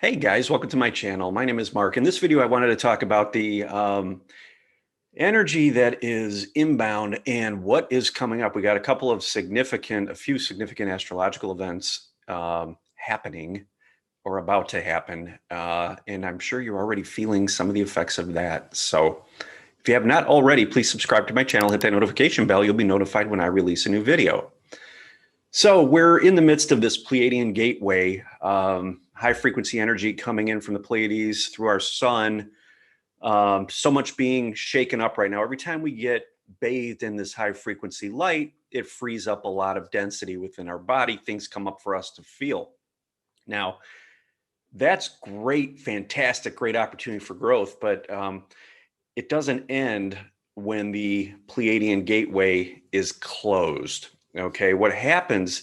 Hey guys, welcome to my channel. My name is Mark. In this video, I wanted to talk about the energy that is inbound and what is coming up. We got a few significant astrological events happening or about to happen. And I'm sure you're already feeling some of the effects of that. So if you have not already, please subscribe to my channel, hit that notification bell. You'll be notified when I release a new video. So we're in the midst of this Pleiadian gateway, high frequency energy coming in from the Pleiades through our sun. So much being shaken up right now. Every time we get bathed in this high frequency light, it frees up a lot of density within our body. Things come up for us to feel. Now, that's great, fantastic, great opportunity for growth, but it doesn't end when the Pleiadian gateway is closed. Okay, what happens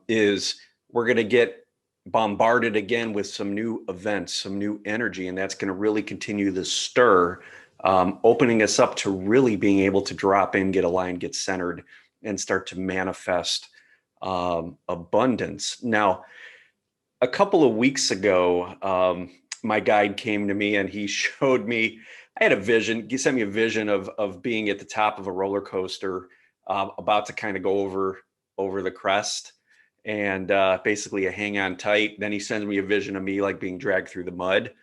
is we're going to get bombarded again with some new events, some new energy, and that's going to really continue the stir, opening us up to really being able to drop in, get aligned, get centered, and start to manifest abundance. Now, a couple of weeks ago, my guide came to me and he showed me, I had a vision. He sent me a vision of being at the top of a roller coaster, about to kind of go over the crest, and basically a hang on tight. Then he sends me a vision of me like being dragged through the mud.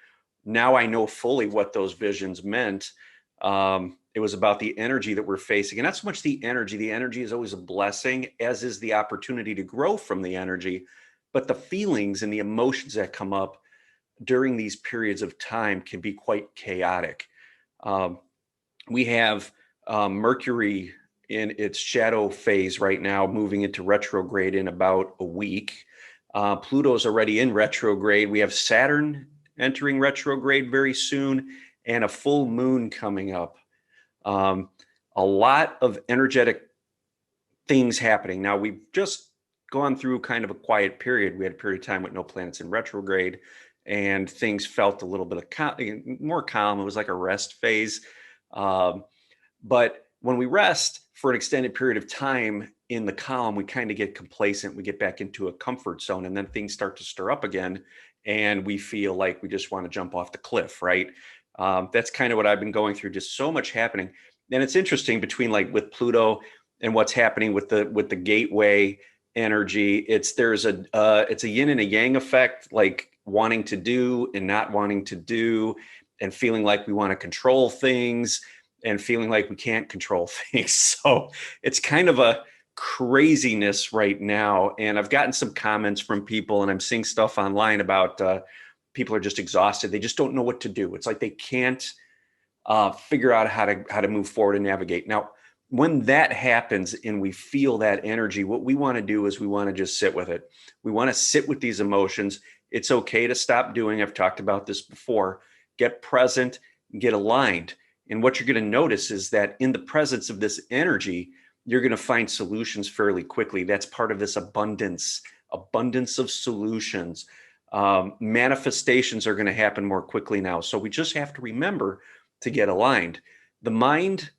Now I know fully what those visions meant. It was about the energy that we're facing, and not so much the energy. The energy is always a blessing, as is the opportunity to grow from the energy. But the feelings and the emotions that come up during these periods of time can be quite chaotic. We have Mercury in its shadow phase right now, moving into retrograde in about a week. Pluto's already in retrograde. We have Saturn entering retrograde very soon, and a full moon coming up. A lot of energetic things happening. Now, we've just gone through kind of a quiet period. We had a period of time with no planets in retrograde, and things felt a little bit of more calm. It was like a rest phase. But when we rest for an extended period of time in the calm, we kind of get complacent. We get back into a comfort zone, and then things start to stir up again, and we feel like we just want to jump off the cliff, right? That's kind of what I've been going through. Just so much happening, and it's interesting between like with Pluto and what's happening with the gateway energy. It's a yin and a yang effect, like wanting to do and not wanting to do, and feeling like we want to control things and feeling like we can't control things. So it's kind of a craziness right now. And I've gotten some comments from people, and I'm seeing stuff online about people are just exhausted. They just don't know what to do. It's like they can't figure out how to move forward and navigate. Now, when that happens and we feel that energy, what we want to do is we want to just sit with it. We want to sit with these emotions. It's okay to stop doing. I've talked about this before. Get present, get aligned. And what you're going to notice is that in the presence of this energy, you're going to find solutions fairly quickly. That's part of this abundance of solutions. Manifestations are going to happen more quickly now. So we just have to remember to get aligned. The mind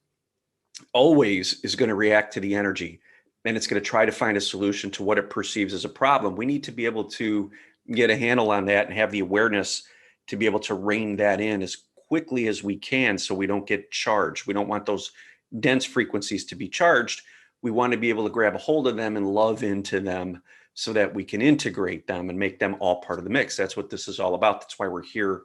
always is going to react to the energy, and it's going to try to find a solution to what it perceives as a problem. We need to be able to get a handle on that and have the awareness to be able to rein that in as quickly as we can, so we don't get charged. We don't want those dense frequencies to be charged. We want to be able to grab a hold of them and love into them so that we can integrate them and make them all part of the mix. That's what this is all about. That's why we're here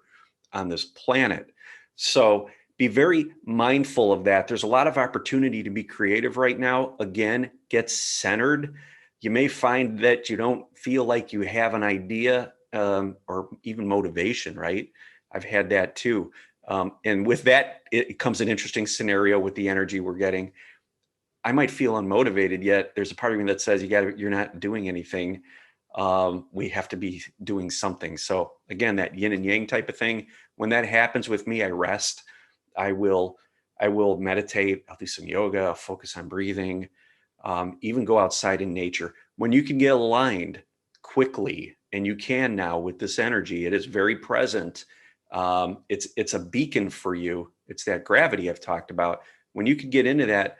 on this planet. So be very mindful of that. There's a lot of opportunity to be creative right now. Again, get centered. You may find that you don't feel like you have an idea or even motivation, right? I've had that too. And with that, it comes an interesting scenario with the energy we're getting. I might feel unmotivated, yet there's a part of me that says you're not doing anything. We have to be doing something. So again, that yin and yang type of thing. When that happens with me, I rest. I will meditate. I'll do some yoga. I'll focus on breathing. Even go outside in nature. When you can get aligned quickly, and you can now with this energy, it is very present. It's a beacon for you. It's that gravity I've talked about. When you can get into that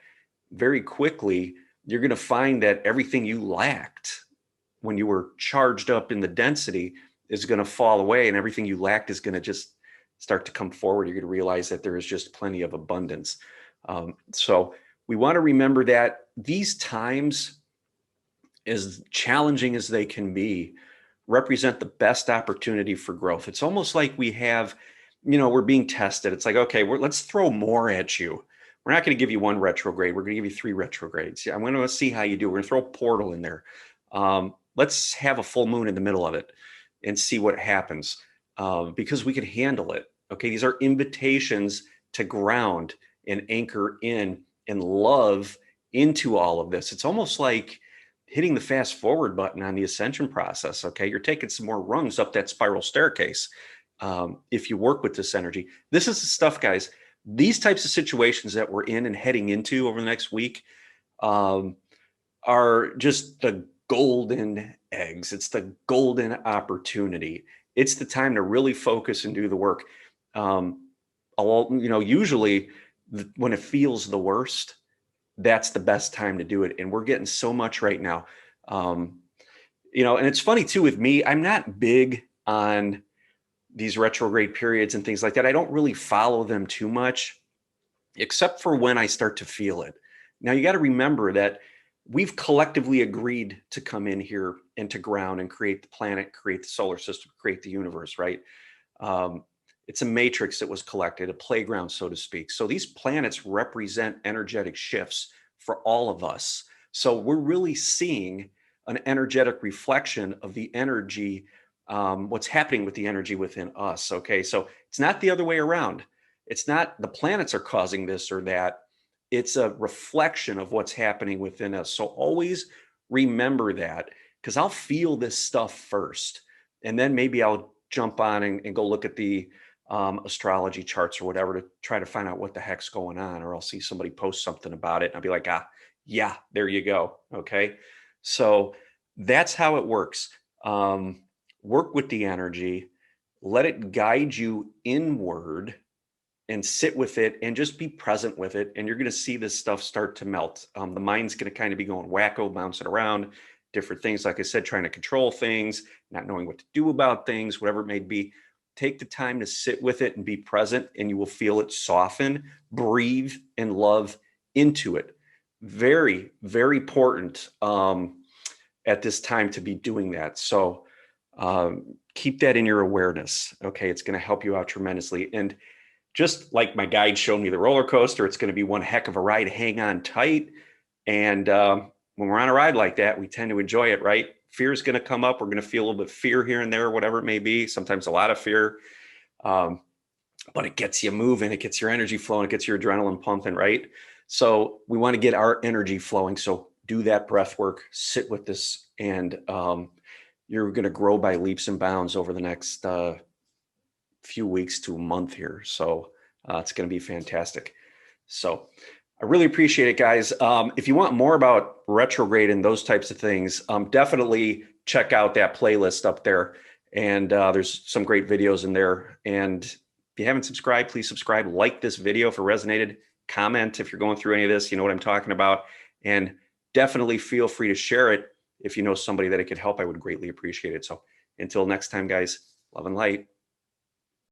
very quickly, you're going to find that everything you lacked when you were charged up in the density is going to fall away, and everything you lacked is going to just start to come forward. You're going to realize that there is just plenty of abundance. So we want to remember that these times, as challenging as they can be, represent the best opportunity for growth. It's almost like we have, we're being tested. It's like, okay, let's throw more at you. We're not going to give you one retrograde. We're going to give you 3 retrogrades. I'm going to see how you do. We're going to throw a portal in there. Let's have a full moon in the middle of it and see what happens, because we can handle it. Okay, these are invitations to ground and anchor in and love into all of this. It's almost like hitting the fast forward button on the ascension process. Okay, you're taking some more rungs up that spiral staircase. If you work with this energy, this is the stuff, guys. These types of situations that we're in and heading into over the next week are just the golden eggs. It's the golden opportunity. It's the time to really focus and do the work. Usually when it feels the worst, that's the best time to do it. And we're getting so much right now. And it's funny too with me, I'm not big on these retrograde periods and things like that. I don't really follow them too much, except for when I start to feel it. Now, you got to remember that we've collectively agreed to come in here and to ground and create the planet, create the solar system, create the universe, right? It's a matrix that was collected, a playground, so to speak. So these planets represent energetic shifts for all of us. So we're really seeing an energetic reflection of the energy, what's happening with the energy within us. Okay, so it's not the other way around. It's not the planets are causing this or that. It's a reflection of what's happening within us. So always remember that, because I'll feel this stuff first, and then maybe I'll jump on and go look at the astrology charts or whatever to try to find out what the heck's going on, or I'll see somebody post something about it and I'll be like, yeah, there you go. Okay. So that's how it works. Work with the energy, let it guide you inward and sit with it and just be present with it. And you're going to see this stuff start to melt. The mind's going to kind of be going wacko, bouncing around, different things. Like I said, trying to control things, not knowing what to do about things, whatever it may be. Take the time to sit with it and be present, and you will feel it soften, breathe, and love into it. Very, very important at this time to be doing that. So keep that in your awareness. Okay, it's going to help you out tremendously. And just like my guide showed me the roller coaster, it's going to be one heck of a ride. Hang on tight. And when we're on a ride like that, we tend to enjoy it, right? Fear is going to come up. We're going to feel a little bit of fear here and there, whatever it may be. Sometimes a lot of fear, but it gets you moving. It gets your energy flowing. It gets your adrenaline pumping, right? So we want to get our energy flowing. So do that breath work, sit with this, and you're going to grow by leaps and bounds over the next few weeks to a month here. So it's going to be fantastic. So I really appreciate it, guys. If you want more about retrograde and those types of things, definitely check out that playlist up there. And there's some great videos in there. And if you haven't subscribed, please subscribe. Like this video if it resonated. Comment if you're going through any of this, you know what I'm talking about. And definitely feel free to share it if you know somebody that it could help. I would greatly appreciate it. So until next time, guys, love and light.